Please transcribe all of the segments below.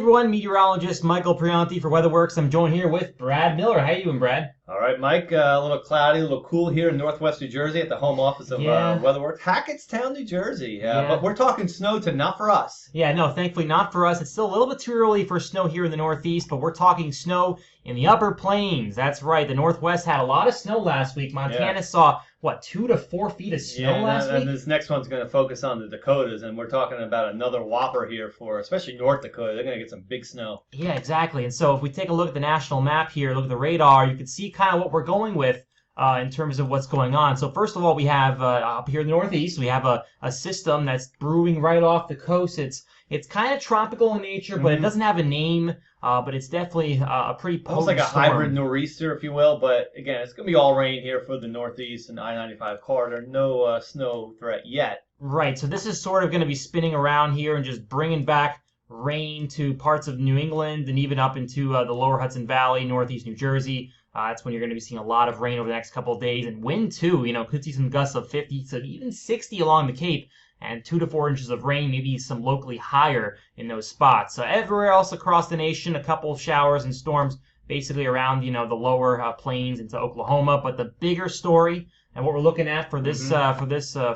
everyone, meteorologist Michael Priante for WeatherWorks. I'm joined here with Brad Miller. How you doing, Brad? All right, Mike. A little cloudy, a little cool here in Northwest New Jersey at the home office of WeatherWorks, Hackettstown, New Jersey. But we're talking snow not for us. Yeah, no, thankfully not for us. It's still a little bit too early for snow here in the Northeast, but we're talking snow in the upper plains. That's right. The Northwest had a lot of snow last week. Montana saw, what, 2 to 4 feet of snow last week? And this next one's going to focus on the Dakotas, and we're talking about another whopper here for especially North Dakota. They're going to get some big snow. Yeah, exactly. And so if we take a look at the national map here, look at the radar, you can see kind of what we're going with in terms of what's going on. So first of all, we have up here in the Northeast, we have a system that's brewing right off the coast. It's kind of tropical in nature, but it doesn't have a name. But it's definitely a pretty potent almost like a storm. hybrid nor'easter, if you will. But again, it's going to be all rain here for the Northeast and I-95 corridor. No snow threat yet. Right. So this is sort of going to be spinning around here and just bringing back rain to parts of New England and even up into the lower Hudson Valley, Northeast New Jersey. That's when you're going to be seeing a lot of rain over the next couple of days, and wind too. You know, could see some gusts of 50 to even 60 along the Cape, and 2 to 4 inches of rain, maybe some locally higher in those spots. So everywhere else across the nation, a couple of showers and storms basically around, the lower plains into Oklahoma. But the bigger story and what we're looking at for this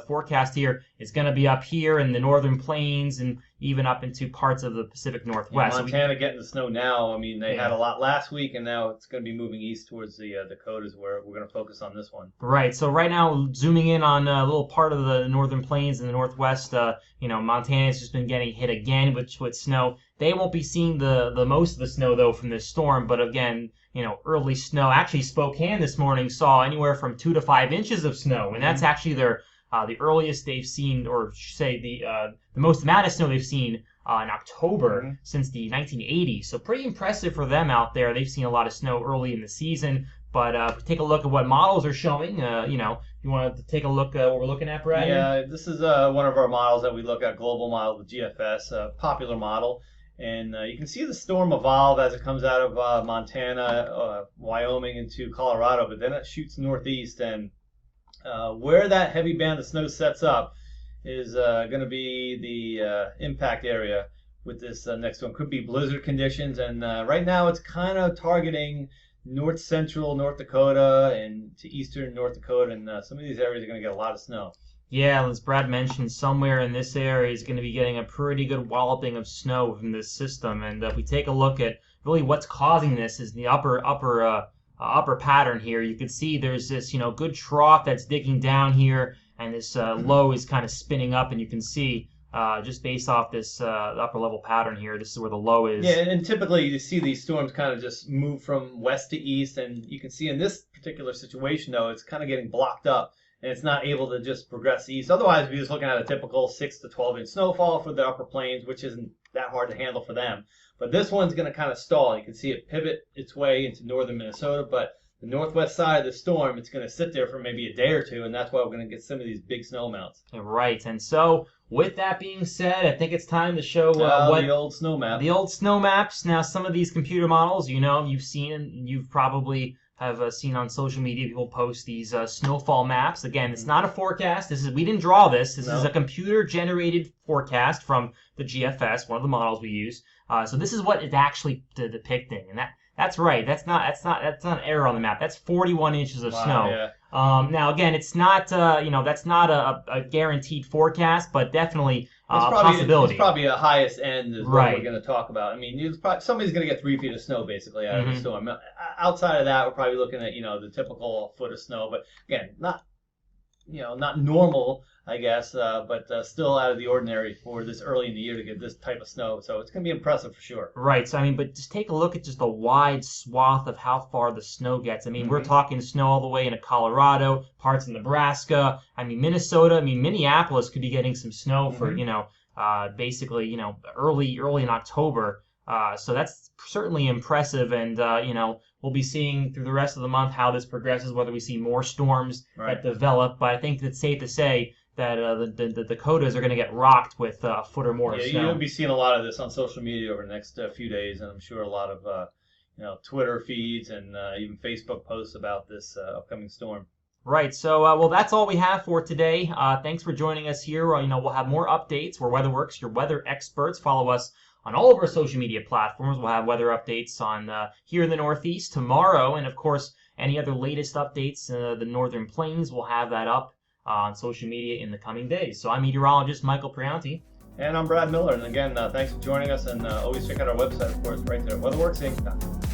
forecast here is going to be up here in the northern plains and even up into parts of the Pacific Northwest. Yeah, Montana getting the snow now. I mean, they had a lot last week, and now it's going to be moving east towards the Dakotas, where we're going to focus on this one. Right. So right now, zooming in on a little part of the northern plains and the Northwest, Montana has just been getting hit again with snow. They won't be seeing the most of the snow, though, from this storm. But again, early snow. Actually, Spokane this morning saw anywhere from 2 to 5 inches of snow, and that's actually the earliest they've seen, or say the most amount of snow they've seen in October since the 1980s. So pretty impressive for them out there. They've seen a lot of snow early in the season. But if we take a look at what models are showing, you want to take a look at what we're looking at, Brad? Yeah, this is one of our models that we look at, global model, the GFS, a popular model. And you can see the storm evolve as it comes out of Montana, Wyoming into Colorado, but then it shoots northeast, and where that heavy band of snow sets up is going to be the impact area with this next one. Could be blizzard conditions, and right now it's kind of targeting north central North Dakota and to eastern North Dakota, and some of these areas are going to get a lot of snow. Yeah, as Brad mentioned, somewhere in this area is going to be getting a pretty good walloping of snow from this system. And if we take a look at really what's causing this is the upper pattern here. You can see there's this good trough that's digging down here, and this low is kind of spinning up, and you can see just based off this upper level pattern here, this is where the low is. Yeah, and typically you see these storms kind of just move from west to east, and you can see in this particular situation though, it's kind of getting blocked up, and it's not able to just progress east. Otherwise, we're just looking at a typical 6 to 12 inch snowfall for the upper plains, which isn't that hard to handle for them. But this one's going to kind of stall. You can see it pivot its way into northern Minnesota, but the northwest side of the storm, it's going to sit there for maybe a day or two, and that's why we're going to get some of these big snow amounts. Right, and so with that being said, I think it's time to show the old snow map. The old snow maps. Now, some of these computer models, you've seen, and you've probably have seen on social media, people post these snowfall maps. Again, it's not a forecast. We didn't draw this. This is a computer-generated forecast from the GFS, one of the models we use. So this is what it's actually depicting, and that's right. That's not an error on the map. That's 41 inches of snow. Yeah. Now again, it's not that's not a guaranteed forecast, but definitely a possibility. It's probably a highest end is what we're going to talk about. I mean, somebody's going to get 3 feet of snow basically out of the storm. Outside of that, we're probably looking at the typical foot of snow, but again, not normal, I guess, but still out of the ordinary for this early in the year to get this type of snow. So it's going to be impressive for sure. Right. So, but just take a look at just the wide swath of how far the snow gets. We're talking snow all the way into Colorado, parts of Nebraska. Minnesota. Minneapolis could be getting some snow for, basically, early in October. So that's certainly impressive, and we'll be seeing through the rest of the month how this progresses, whether we see more storms that develop. But I think it's safe to say that the Dakotas are going to get rocked with a foot or more of snow. Yeah, you'll be seeing a lot of this on social media over the next few days, and I'm sure a lot of Twitter feeds and even Facebook posts about this upcoming storm. Right. So, well, that's all we have for today. Thanks for joining us here. We'll have more updates. We're WeatherWorks, your weather experts. Follow us on all of our social media platforms. We'll have weather updates on here in the Northeast tomorrow, and of course, any other latest updates, the Northern Plains, will have that up on social media in the coming days. So I'm meteorologist Michael Priante. And I'm Brad Miller. And again, thanks for joining us. And always check out our website, of course, right there, WeatherWorks Inc.